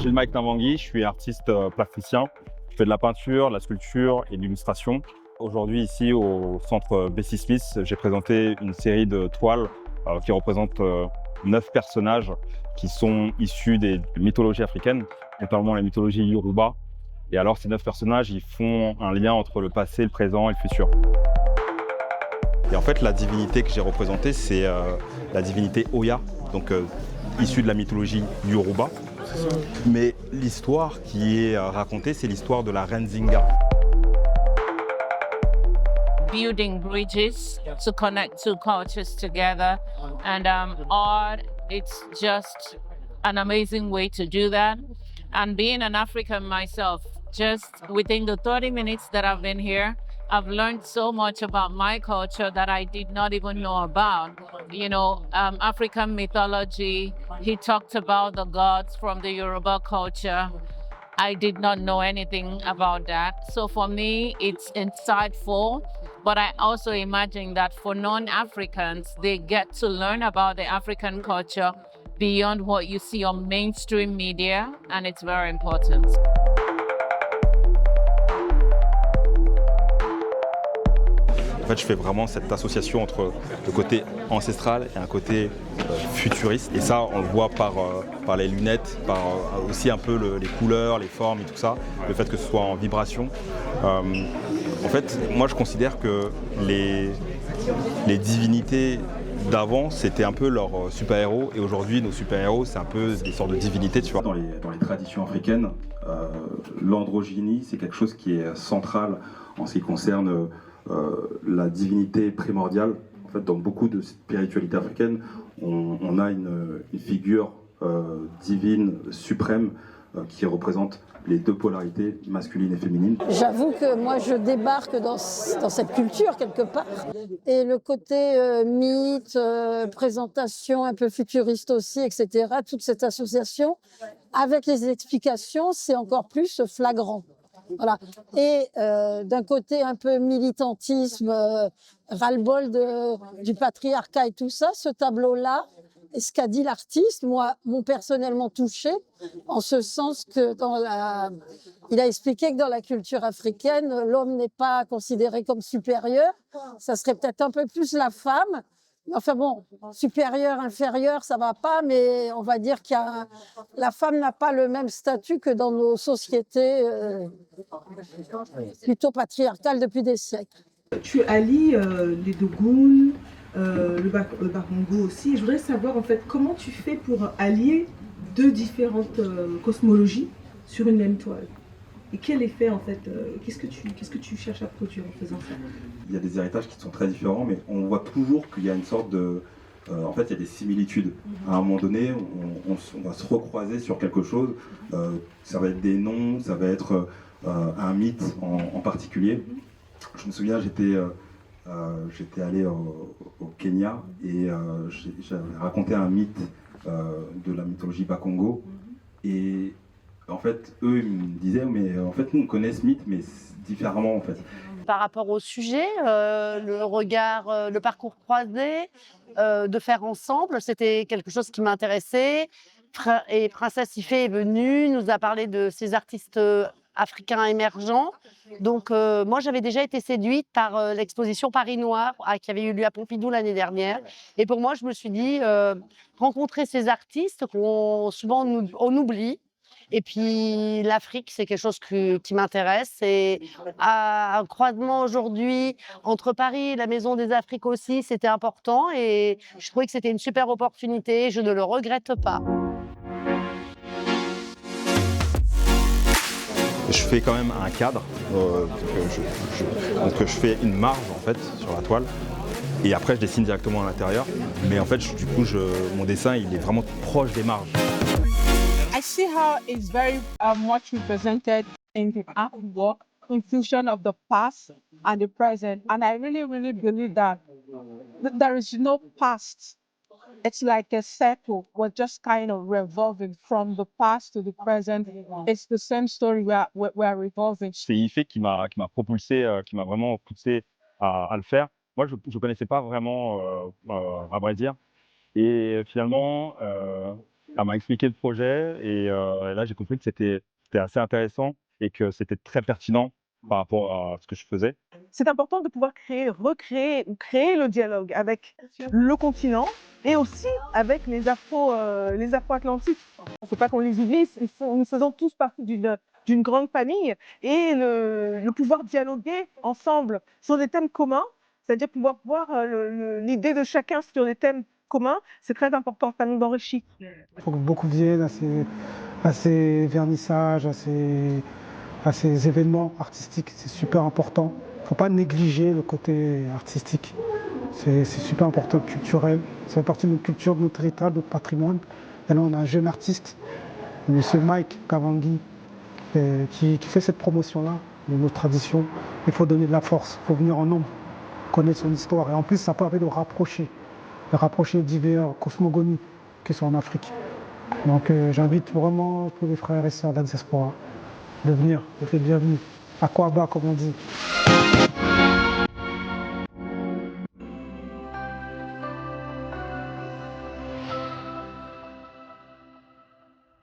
m'appelle Mike Navangui, je suis artiste plasticien. Je fais de la peinture, de la sculpture et de l'illustration. Aujourd'hui, ici, au centre Bessie Smith, j'ai présenté une série de toiles qui représentent 9 personnages qui sont issus des mythologies africaines, notamment la mythologie Yoruba. Et alors, ces 9 personnages, ils font un lien entre le passé, le présent et le futur. Et en fait, la divinité que j'ai représentée, c'est la divinité Oya, donc issue de la mythologie Yoruba. Mais l'histoire qui est racontée, c'est l'histoire de la reine Zinga. Building bridges to connect two cultures together, and art, it's just an amazing way to do that. And being an African myself, just within the 30 minutes that I've been here, I've learned so much about my culture that I did not even know about. You know, African mythology, he talked about the gods from the Yoruba culture. I did not know anything about that. So for me, it's insightful, but I also imagine that for non-Africans, they get to learn about the African culture beyond what you see on mainstream media, and it's very important. En fait, je fais vraiment cette association entre le côté ancestral et un côté futuriste. Et ça, on le voit par les lunettes, par aussi un peu les couleurs, les formes et tout ça, le fait que ce soit en vibration. En fait, moi, je considère que les divinités d'avant, c'était un peu leurs super-héros. Et aujourd'hui, nos super-héros, c'est un peu des sortes de divinités, tu vois. Dans les traditions africaines, l'androgynie, c'est quelque chose qui est central en ce qui concerne la divinité primordiale. En fait, dans beaucoup de spiritualités africaines, on a une figure divine suprême qui représente les deux polarités, masculine et féminine. J'avoue que moi, je débarque dans cette culture quelque part. Et le côté mythe, présentation un peu futuriste aussi, etc., toute cette association, avec les explications, c'est encore plus flagrant. Voilà. Et d'un côté un peu militantisme, ras-le-bol du patriarcat et tout ça, ce tableau-là, et ce qu'a dit l'artiste, moi, m'ont personnellement touchée, en ce sens que il a expliqué que dans la culture africaine, l'homme n'est pas considéré comme supérieur, ça serait peut-être un peu plus la femme. Enfin bon, supérieur, inférieur, ça va pas, mais on va dire que la femme n'a pas le même statut que dans nos sociétés plutôt patriarcales depuis des siècles. Tu allies les Dogon, le Bakongo aussi. Je voudrais savoir en fait comment tu fais pour allier deux différentes cosmologies sur une même toile. Et quel effet en fait, qu'est-ce que tu cherches à produire en faisant ça? Il y a des héritages qui sont très différents, mais on voit toujours qu'il y a une sorte de... en fait, il y a des similitudes. À un moment donné, on va se recroiser sur quelque chose. Ça va être des noms, ça va être un mythe en particulier. Je me souviens, j'étais allé au Kenya et j'avais raconté un mythe de la mythologie Bakongo. Et en fait, eux, ils me disaient, mais en fait, nous, on connaît ce mythe, mais différemment, en fait. Par rapport au sujet, le regard, le parcours croisé, de faire ensemble, c'était quelque chose qui m'intéressait. Et Princesse Ifé est venue, nous a parlé de ces artistes africains émergents. Donc, moi, j'avais déjà été séduite par l'exposition Paris Noir qui avait eu lieu à Pompidou l'année dernière. Et pour moi, je me suis dit, rencontrer ces artistes qu'on souvent on oublie. Et puis l'Afrique, c'est quelque chose qui m'intéresse. Et un croisement aujourd'hui entre Paris et la Maison des Afriques aussi, c'était important. Et je trouvais que c'était une super opportunité. Je ne le regrette pas. Je fais quand même un cadre, donc je fais une marge en fait sur la toile. Et après, je dessine directement à l'intérieur. Mais en fait, du coup, mon dessin, il est vraiment proche des marges. I see how it's very much represented in the artwork, confusion of the past and the present. And I really, really believe that there is no past. It's like a circle. We're just kind of revolving from the past to the present. It's the same story we're revolving. C'est Ifé qui m'a propulsé, qui m'a vraiment poussé à le faire. Moi, je ne connaissais pas vraiment, à vrai dire. Et finalement, Elle m'a expliqué le projet et là, j'ai compris que c'était assez intéressant et que c'était très pertinent par rapport à ce que je faisais. C'est important de pouvoir recréer ou créer le dialogue avec le continent et aussi avec les Afro-Atlantiques. Il ne faut pas qu'on les oublie, nous faisons tous partie d'une grande famille et le pouvoir dialoguer ensemble sur des thèmes communs, c'est-à-dire pouvoir voir l'idée de chacun sur des thèmes communs, c'est très important, ça nous enrichit. Il faut que beaucoup viennent à ces vernissages, à ces événements artistiques, c'est super important. Il ne faut pas négliger le côté artistique. C'est super important, culturel. Ça fait partie de notre culture, de notre héritage, de notre patrimoine. Et là, on a un jeune artiste, M. Mike Kavangi, qui fait cette promotion-là de nos traditions. Il faut donner de la force, il faut venir en nombre, connaître son histoire. Et en plus, ça permet de rapprocher divers cosmogonies qui sont en Afrique. Donc j'invite vraiment tous les frères et sœurs de la diaspora de venir, de faire bienvenue. À Kwaba, comme on dit.